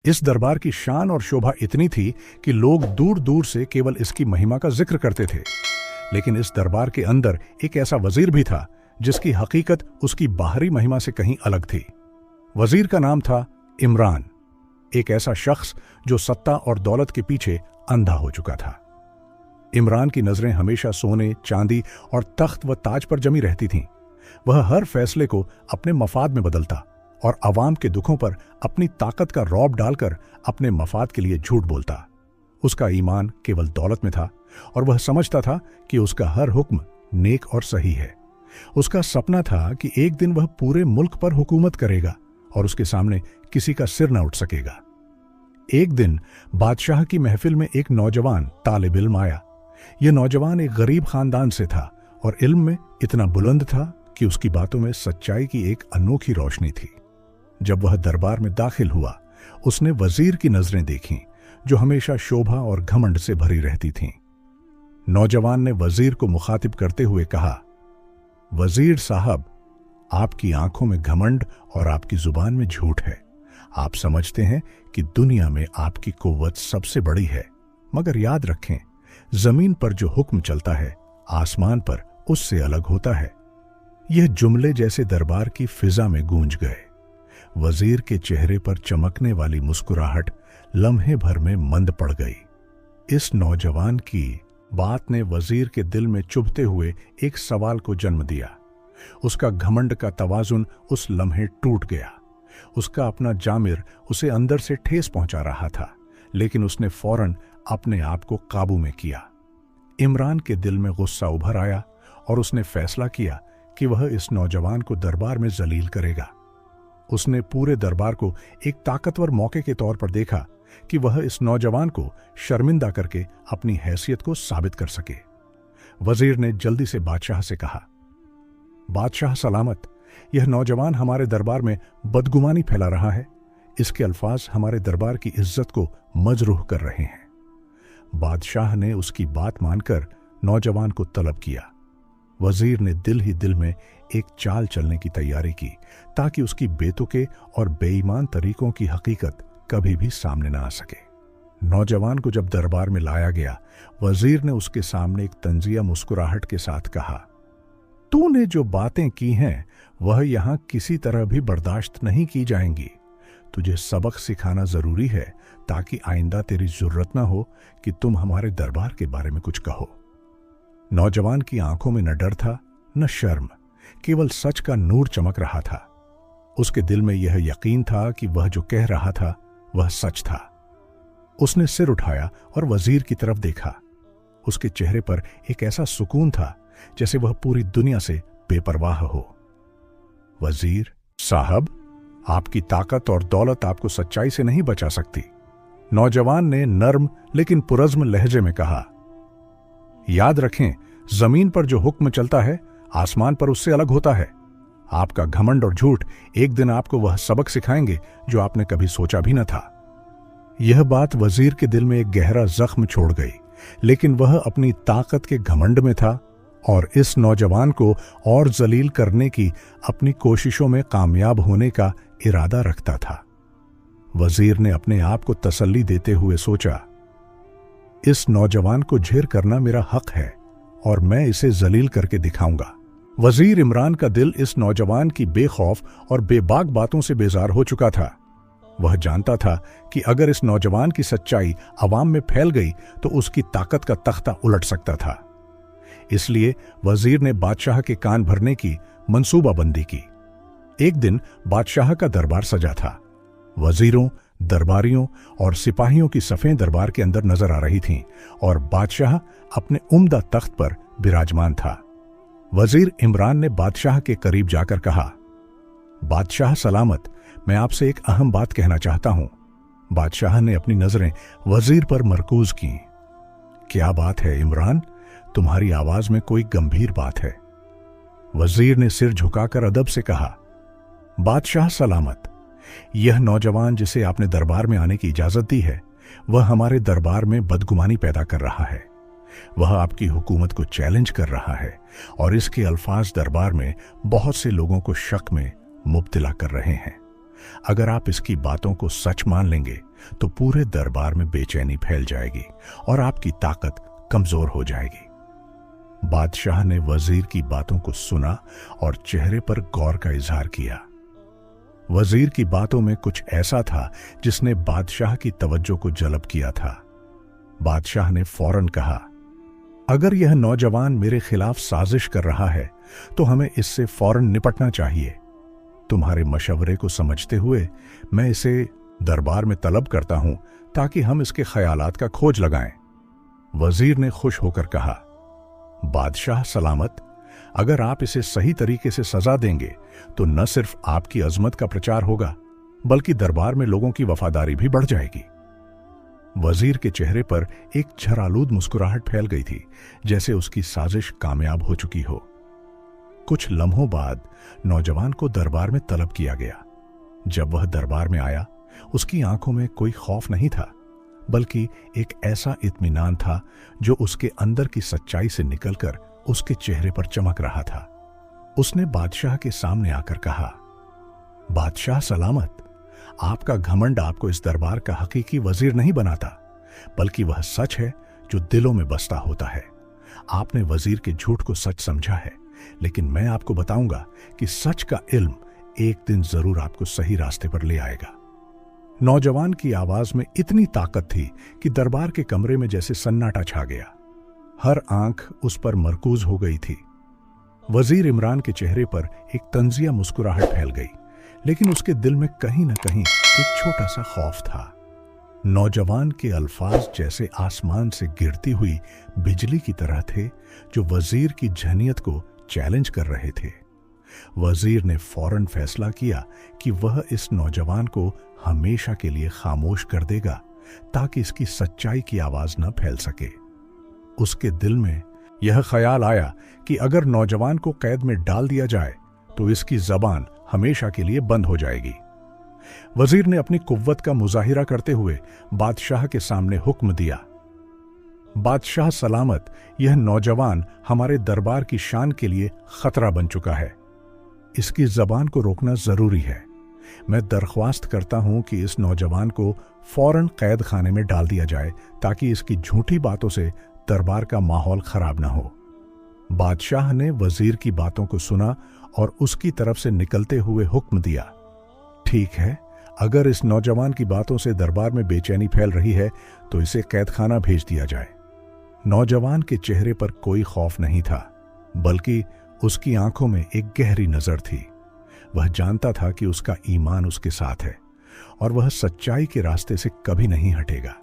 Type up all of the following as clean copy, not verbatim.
इस दरबार की शान और शोभा इतनी थी कि लोग दूर दूर से केवल इसकी महिमा का जिक्र करते थे। लेकिन इस दरबार के अंदर एक ऐसा वजीर भी था जिसकी हकीकत उसकी बाहरी महिमा से कहीं अलग थी। वजीर का नाम था इमरान, एक ऐसा शख्स जो सत्ता और दौलत के पीछे अंधा हो चुका था। इमरान की नजरें हमेशा सोने, चांदी और तख्त व ताज पर जमी रहती थीं। वह हर फैसले को अपने मफाद में बदलता और अवाम के दुखों पर अपनी ताकत का रौब डालकर अपने मफाद के लिए झूठ बोलता। उसका ईमान केवल दौलत में था और वह समझता था कि उसका हर हुक्म नेक और सही है। उसका सपना था कि एक दिन वह पूरे मुल्क पर हुकूमत करेगा और उसके सामने किसी का सिर न उठ सकेगा। एक दिन बादशाह की महफिल में एक नौजवान तालिब इल्म आया। यह नौजवान एक गरीब खानदान से था और इल्म में इतना बुलंद था कि उसकी बातों में सच्चाई की एक अनोखी रोशनी थी। जब वह दरबार में दाखिल हुआ, उसने वजीर की नजरें देखीं, जो हमेशा शोभा और घमंड से भरी रहती थीं। नौजवान ने वजीर को मुखातिब करते हुए कहा, वजीर साहब, आपकी आंखों में घमंड और आपकी जुबान में झूठ है। आप समझते हैं कि दुनिया में आपकी कुव्वत सबसे बड़ी है, मगर याद रखें, जमीन पर जो हुक्म चलता है, आसमान पर उससे अलग होता है। यह जुमले जैसे दरबार की फिजा में गूंज गए। वजीर के चेहरे पर चमकने वाली मुस्कुराहट लम्हे भर में मंद पड़ गई। इस नौजवान की बात ने वजीर के दिल में चुभते हुए एक सवाल को जन्म दिया। उसका घमंड का तवाजुन उस लम्हे टूट गया। उसका अपना जामिर उसे अंदर से ठेस पहुंचा रहा था, लेकिन उसने फौरन अपने आप को काबू में किया। इमरान के दिल में गुस्सा उभर आया और उसने फैसला किया कि वह इस नौजवान को दरबार में जलील करेगा। उसने पूरे दरबार को एक ताकतवर मौके के तौर पर देखा कि वह इस नौजवान को शर्मिंदा करके अपनी हैसियत को साबित कर सके। वजीर ने जल्दी से बादशाह से कहा, बादशाह सलामत, यह नौजवान हमारे दरबार में बदगुमानी फैला रहा है। इसके अल्फाज हमारे दरबार की इज्जत को मजरूह कर रहे हैं। बादशाह ने उसकी बात मानकर नौजवान को तलब किया। वजीर ने दिल ही दिल में एक चाल चलने की तैयारी की ताकि उसकी बेतुके और बेईमान तरीकों की हकीकत कभी भी सामने न आ सके। नौजवान को जब दरबार में लाया गया, वजीर ने उसके सामने एक तंजिया मुस्कुराहट के साथ कहा, तूने जो बातें की हैं वह यहां किसी तरह भी बर्दाश्त नहीं की जाएंगी। तुझे सबक सिखाना जरूरी है ताकि आइंदा तेरी जरूरत न हो कि तुम हमारे दरबार के बारे में कुछ कहो। नौजवान की आंखों में न डर था न शर्म, केवल सच का नूर चमक रहा था। उसके दिल में यह यकीन था कि वह जो कह रहा था वह सच था। उसने सिर उठाया और वजीर की तरफ देखा। उसके चेहरे पर एक ऐसा सुकून था जैसे वह पूरी दुनिया से बेपरवाह हो। वजीर साहब, आपकी ताकत और दौलत आपको सच्चाई से नहीं बचा सकती, नौजवान ने नर्म लेकिन पुरज़्म लहजे में कहा। याद रखें, जमीन पर जो हुक्म चलता है, आसमान पर उससे अलग होता है। आपका घमंड और झूठ एक दिन आपको वह सबक सिखाएंगे जो आपने कभी सोचा भी न था। यह बात वजीर के दिल में एक गहरा जख्म छोड़ गई, लेकिन वह अपनी ताकत के घमंड में था और इस नौजवान को और जलील करने की अपनी कोशिशों में कामयाब होने का इरादा रखता था। वजीर ने अपने आप को तसल्ली देते हुए सोचा, इस नौजवान को झेर करना मेरा हक है और मैं इसे जलील करके दिखाऊंगा। वजीर इमरान का दिल इस नौजवान की बेखौफ और बेबाक बातों से बेजार हो चुका था। वह जानता था कि अगर इस नौजवान की सच्चाई अवाम में फैल गई तो उसकी ताकत का तख्ता उलट सकता था। इसलिए वजीर ने बादशाह के कान भरने की मंसूबाबंदी की। एक दिन बादशाह का दरबार सजा था। वजीरों, दरबारियों और सिपाहियों की सफ़ें दरबार के अंदर नजर आ रही थीं और बादशाह अपने उम्दा तख्त पर विराजमान था। वजीर इमरान ने बादशाह के करीब जाकर कहा, बादशाह सलामत, मैं आपसे एक अहम बात कहना चाहता हूं। बादशाह ने अपनी नजरें वजीर पर मरकूज की। क्या बात है इमरान? तुम्हारी आवाज में कोई गंभीर बात है। वजीर ने सिर झुकाकर अदब से कहा, बादशाह सलामत, यह नौजवान जिसे आपने दरबार में आने की इजाजत दी है, वह हमारे दरबार में बदगुमानी पैदा कर रहा है। वह आपकी हुकूमत को चैलेंज कर रहा है और इसके अल्फाज दरबार में बहुत से लोगों को शक में मुब्तला कर रहे हैं। अगर आप इसकी बातों को सच मान लेंगे तो पूरे दरबार में बेचैनी फैल जाएगी और आपकी ताकत कमजोर हो जाएगी। बादशाह ने वजीर की बातों को सुना और चेहरे पर गौर का इजहार किया। वजीर की बातों में कुछ ऐसा था जिसने बादशाह की तवज्जो को जल्ब किया था। बादशाह ने फौरन कहा, अगर यह नौजवान मेरे खिलाफ साजिश कर रहा है तो हमें इससे फौरन निपटना चाहिए। तुम्हारे मशवरे को समझते हुए मैं इसे दरबार में तलब करता हूं ताकि हम इसके ख्यालात का खोज लगाएं। वजीर ने खुश होकर कहा, बादशाह सलामत, अगर आप इसे सही तरीके से सजा देंगे तो न सिर्फ आपकी अजमत का प्रचार होगा बल्कि दरबार में लोगों की वफादारी भी बढ़ जाएगी। वजीर के चेहरे पर एक झरालूद मुस्कुराहट फैल गई थी, जैसे उसकी साजिश कामयाब हो चुकी हो। कुछ लम्हों बाद नौजवान को दरबार में तलब किया गया। जब वह दरबार में आया, उसकी आंखों में कोई खौफ नहीं था, बल्कि एक ऐसा इत्मीनान था जो उसके अंदर की सच्चाई से निकलकर उसके चेहरे पर चमक रहा था। उसने बादशाह के सामने आकर कहा, बादशाह सलामत, आपका घमंड आपको इस दरबार का हकीकी वजीर नहीं बनाता, बल्कि वह सच है जो दिलों में बसता होता है। आपने वजीर के झूठ को सच समझा है, लेकिन मैं आपको बताऊंगा कि सच का इल्म एक दिन जरूर आपको सही रास्ते पर ले आएगा। नौजवान की आवाज में इतनी ताकत थी कि दरबार के कमरे में जैसे सन्नाटा छा गया। हर आंख उस पर मरकूज हो गई थी। वजीर इमरान के चेहरे पर एक तंजिया मुस्कुराहट फैल गई, लेकिन उसके दिल में कहीं न कहीं एक छोटा सा खौफ था। नौजवान के अल्फाज जैसे आसमान से गिरती हुई बिजली की तरह थे, जो वजीर की जहनियत को चैलेंज कर रहे थे। वजीर ने फौरन फैसला किया कि वह इस नौजवान को हमेशा के लिए खामोश कर देगा, ताकि इसकी सच्चाई की आवाज न फैल सके। उसके दिल में यह ख्याल आया कि अगर नौजवान को कैद में डाल दिया जाए तो इसकी जबान हमेशा के लिए बंद हो जाएगी। वजीर ने अपनी कुव्वत का मुजाहिरा करते हुए बादशाह के सामने हुक्म दिया, बादशाह सलामत, यह नौजवान हमारे दरबार की शान के लिए खतरा बन चुका है। इसकी जबान को रोकना जरूरी है। मैं दरख्वास्त करता हूं कि इस नौजवान को फौरन कैद खाने में डाल दिया जाए, ताकि इसकी झूठी बातों से दरबार का माहौल खराब ना हो। बादशाह ने वजीर की बातों को सुना और उसकी तरफ से निकलते हुए हुक्म दिया, ठीक है, अगर इस नौजवान की बातों से दरबार में बेचैनी फैल रही है तो इसे कैदखाना भेज दिया जाए। नौजवान के चेहरे पर कोई खौफ नहीं था, बल्कि उसकी आंखों में एक गहरी नजर थी। वह जानता था कि उसका ईमान उसके साथ है और वह सच्चाई के रास्ते से कभी नहीं हटेगा।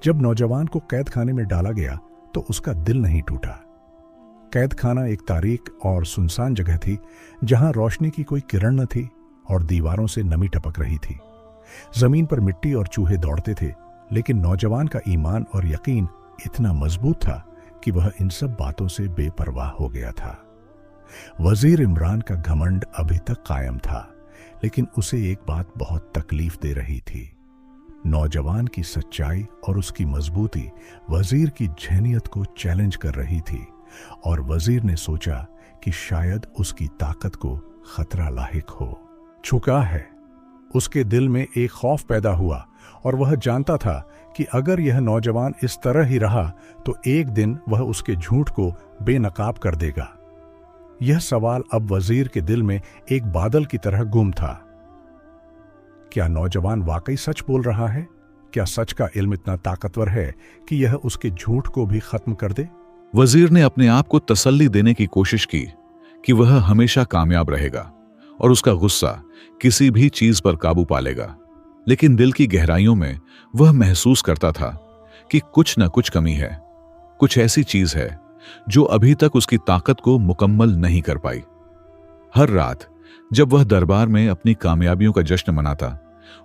जब नौजवान को कैद खाने में डाला गया तो उसका दिल नहीं टूटा। कैद खाना एक तारीक और सुनसान जगह थी, जहां रोशनी की कोई किरण न थी और दीवारों से नमी टपक रही थी। जमीन पर मिट्टी और चूहे दौड़ते थे, लेकिन नौजवान का ईमान और यकीन इतना मजबूत था कि वह इन सब बातों से बेपरवाह हो गया था। वजीर इमरान का घमंड अभी तक कायम था, लेकिन उसे एक बात बहुत तकलीफ दे रही थी। नौजवान की सच्चाई और उसकी मजबूती वजीर की जहनियत को चैलेंज कर रही थी, और वजीर ने सोचा कि शायद उसकी ताकत को खतरा लाहिक हो चुका है। उसके दिल में एक खौफ पैदा हुआ और वह जानता था कि अगर यह नौजवान इस तरह ही रहा तो एक दिन वह उसके झूठ को बेनकाब कर देगा। यह सवाल अब वजीर के दिल में एक बादल की तरह गुम था। क्या नौजवान वाकई सच बोल रहा है? क्या सच का इल्म इतना ताकतवर है कि यह उसके झूठ को भी खत्म कर दे? वजीर ने अपने आप को तसल्ली देने की कोशिश की कि वह हमेशा कामयाब रहेगा और उसका गुस्सा किसी भी चीज पर काबू पा लेगा, लेकिन दिल की गहराइयों में वह महसूस करता था कि कुछ न कुछ कमी है, कुछ ऐसी चीज है जो अभी तक उसकी ताकत को मुकम्मल नहीं कर पाई। हर रात जब वह दरबार में अपनी कामयाबियों का जश्न मनाता,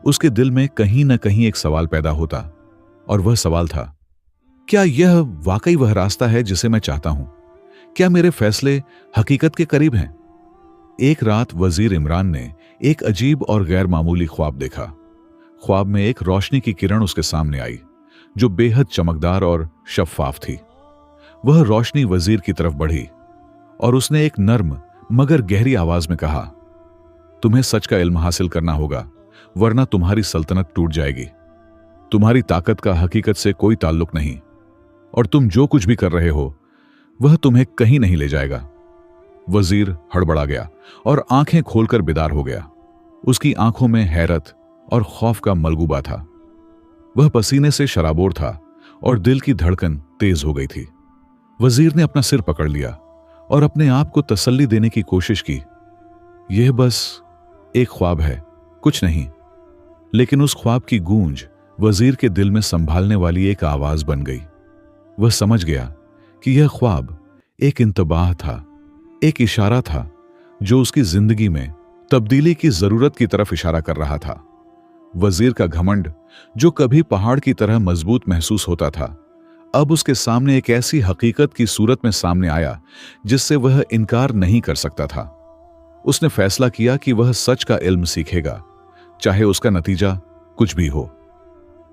उसके दिल में कहीं न कहीं एक सवाल पैदा होता, और वह सवाल था, क्या यह वाकई वह रास्ता है जिसे मैं चाहता हूं? क्या मेरे फैसले हकीकत के करीब हैं? एक रात वजीर इमरान ने एक अजीब और गैर मामूली ख्वाब देखा। ख्वाब में एक रोशनी की किरण उसके सामने आई, जो बेहद चमकदार और शफ्फाफ थी। वह रोशनी वजीर की तरफ बढ़ी और उसने एक नर्म मगर गहरी आवाज में कहा, तुम्हें सच का इल्म हासिल करना होगा, वरना तुम्हारी सल्तनत टूट जाएगी। तुम्हारी ताकत का हकीकत से कोई ताल्लुक नहीं, और तुम जो कुछ भी कर रहे हो वह तुम्हें कहीं नहीं ले जाएगा। वजीर हड़बड़ा गया और आंखें खोलकर बेदार हो गया। उसकी आंखों में हैरत और खौफ का मलगूबा था। वह पसीने से शराबोर था और दिल की धड़कन तेज हो गई थी। वजीर ने अपना सिर पकड़ लिया और अपने आप को तसल्ली देने की कोशिश की। यह बस एक ख्वाब है, कुछ नहीं। लेकिन उस ख्वाब की गूंज वजीर के दिल में संभालने वाली एक आवाज बन गई। वह समझ गया कि यह ख्वाब एक इंतबाह था, एक इशारा था जो उसकी जिंदगी में तब्दीली की जरूरत की तरफ इशारा कर रहा था। वजीर का घमंड, जो कभी पहाड़ की तरह मजबूत महसूस होता था, अब उसके सामने एक ऐसी हकीकत की सूरत में सामने आया जिससे वह इनकार नहीं कर सकता था। उसने फैसला किया कि वह सच का इल्म सीखेगा, चाहे उसका नतीजा कुछ भी हो।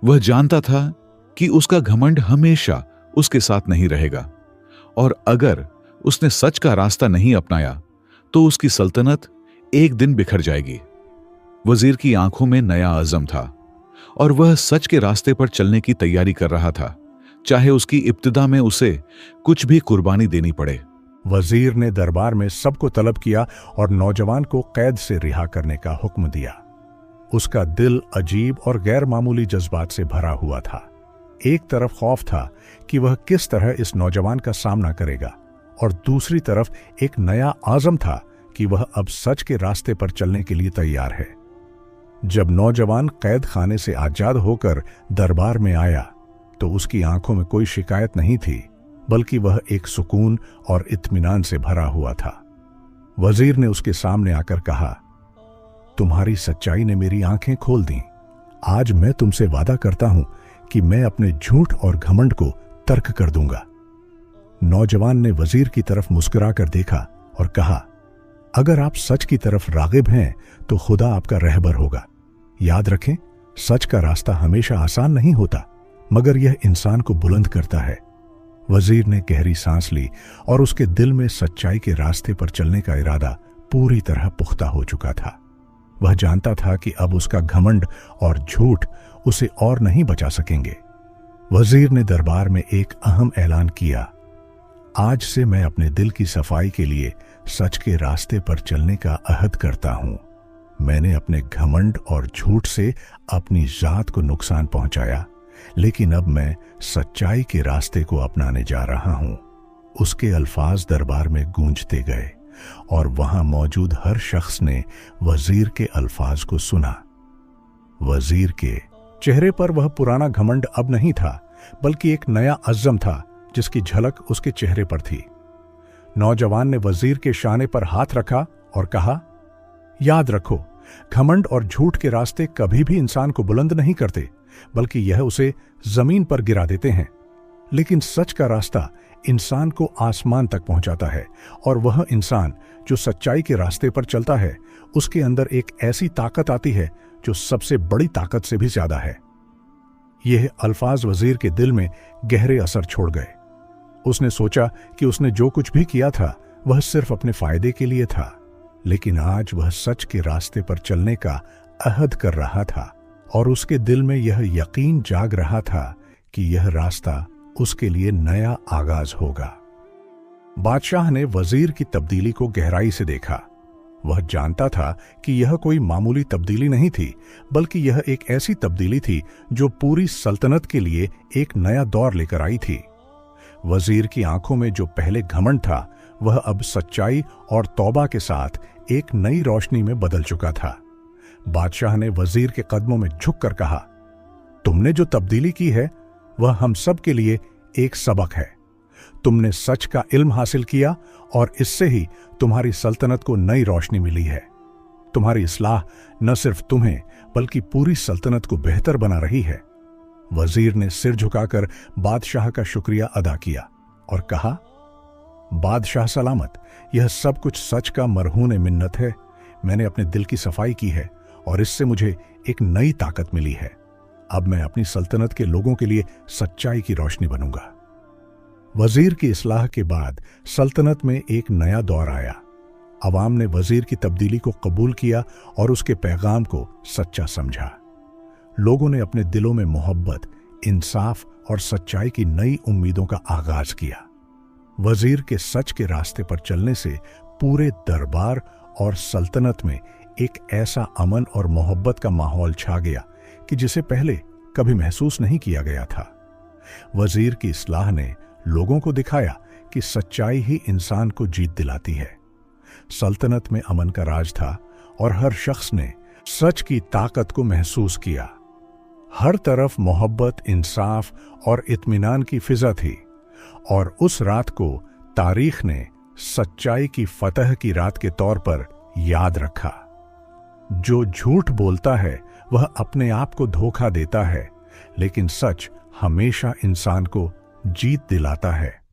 वह जानता था कि उसका घमंड हमेशा उसके साथ नहीं रहेगा, और अगर उसने सच का रास्ता नहीं अपनाया तो उसकी सल्तनत एक दिन बिखर जाएगी। वजीर की आंखों में नया अज़म था और वह सच के रास्ते पर चलने की तैयारी कर रहा था, चाहे उसकी इब्तिदा में उसे कुछ भी कुर्बानी देनी पड़े। वजीर ने दरबार में सबको तलब किया और नौजवान को कैद से रिहा करने का हुक्म दिया। उसका दिल अजीब और गैर मामूली जज्बात से भरा हुआ था। एक तरफ खौफ था कि वह किस तरह इस नौजवान का सामना करेगा, और दूसरी तरफ एक नया आज़म था कि वह अब सच के रास्ते पर चलने के लिए तैयार है। जब नौजवान कैद खाने से आजाद होकर दरबार में आया तो उसकी आंखों में कोई शिकायत नहीं थी, बल्कि वह एक सुकून और इत्मीनान से भरा हुआ था। वजीर ने उसके सामने आकर कहा, तुम्हारी सच्चाई ने मेरी आंखें खोल दी। आज मैं तुमसे वादा करता हूं कि मैं अपने झूठ और घमंड को तर्क कर दूंगा। नौजवान ने वजीर की तरफ मुस्कुराकर देखा और कहा, अगर आप सच की तरफ रागिब हैं तो खुदा आपका रहबर होगा। याद रखें, सच का रास्ता हमेशा आसान नहीं होता, मगर यह इंसान को बुलंद करता है। वजीर ने गहरी सांस ली और उसके दिल में सच्चाई के रास्ते पर चलने का इरादा पूरी तरह पुख्ता हो चुका था। वह जानता था कि अब उसका घमंड और झूठ उसे और नहीं बचा सकेंगे। वजीर ने दरबार में एक अहम ऐलान किया, आज से मैं अपने दिल की सफाई के लिए सच के रास्ते पर चलने का अहद करता हूं। मैंने अपने घमंड और झूठ से अपनी जात को नुकसान पहुंचाया, लेकिन अब मैं सच्चाई के रास्ते को अपनाने जा रहा हूं। उसके अल्फाज दरबार में गूंजते गए और वहां मौजूद हर शख्स ने वजीर के अल्फाज को सुना। वजीर के चेहरे पर वह पुराना घमंड अब नहीं था, बल्कि एक नया अज़्म था जिसकी झलक उसके चेहरे पर थी। नौजवान ने वजीर के शाने पर हाथ रखा और कहा, याद रखो, घमंड और झूठ के रास्ते कभी भी इंसान को बुलंद नहीं करते, बल्कि यह उसे जमीन पर गिरा देते हैं। लेकिन सच का रास्ता इंसान को आसमान तक पहुंचाता है, और वह इंसान जो सच्चाई के रास्ते पर चलता है, उसके अंदर एक ऐसी ताकत आती है जो सबसे बड़ी ताकत से भी ज्यादा है। यह अल्फाज वजीर के दिल में गहरे असर छोड़ गए। उसने सोचा कि उसने जो कुछ भी किया था वह सिर्फ अपने फायदे के लिए था, लेकिन आज वह सच के रास्ते पर चलने का अहद कर रहा था, और उसके दिल में यह यकीन जाग रहा था कि यह रास्ता उसके लिए नया आगाज होगा। बादशाह ने वजीर की तब्दीली को गहराई से देखा। वह जानता था कि यह कोई मामूली तब्दीली नहीं थी, बल्कि यह एक ऐसी तब्दीली थी जो पूरी सल्तनत के लिए एक नया दौर लेकर आई थी। वजीर की आंखों में जो पहले घमंड था, वह अब सच्चाई और तौबा के साथ एक नई रोशनी में बदल चुका था। बादशाह ने वजीर के कदमों में झुककर कहा, तुमने जो तब्दीली की है वह हम सब के लिए एक सबक है। तुमने सच का इल्म हासिल किया और इससे ही तुम्हारी सल्तनत को नई रोशनी मिली है। तुम्हारी इस्लाह न सिर्फ तुम्हें बल्कि पूरी सल्तनत को बेहतर बना रही है। वजीर ने सिर झुकाकर बादशाह का शुक्रिया अदा किया और कहा, बादशाह सलामत, यह सब कुछ सच का मरहून मिन्नत है। मैंने अपने दिल की सफाई की है और इससे मुझे एक नई ताकत मिली है। अब मैं अपनी सल्तनत के लोगों के लिए सच्चाई की रोशनी बनूंगा। वजीर की इस्लाह के बाद सल्तनत में एक नया दौर आया। अवाम ने वजीर की तब्दीली को कबूल किया और उसके पैगाम को सच्चा समझा। लोगों ने अपने दिलों में मोहब्बत, इंसाफ और सच्चाई की नई उम्मीदों का आगाज किया। वजीर के सच के रास्ते पर चलने से पूरे दरबार और सल्तनत में एक ऐसा अमन और मोहब्बत का माहौल छा गया कि जिसे पहले कभी महसूस नहीं किया गया था। वजीर की इस्लाह ने लोगों को दिखाया कि सच्चाई ही इंसान को जीत दिलाती है। सल्तनत में अमन का राज था और हर शख्स ने सच की ताकत को महसूस किया। हर तरफ मोहब्बत, इंसाफ और इत्मीनान की फिजा थी और उस रात को तारीख ने सच्चाई की फतह की रात के तौर पर याद रखा। जो झूठ बोलता है वह अपने आप को धोखा देता है, लेकिन सच हमेशा इंसान को जीत दिलाता है।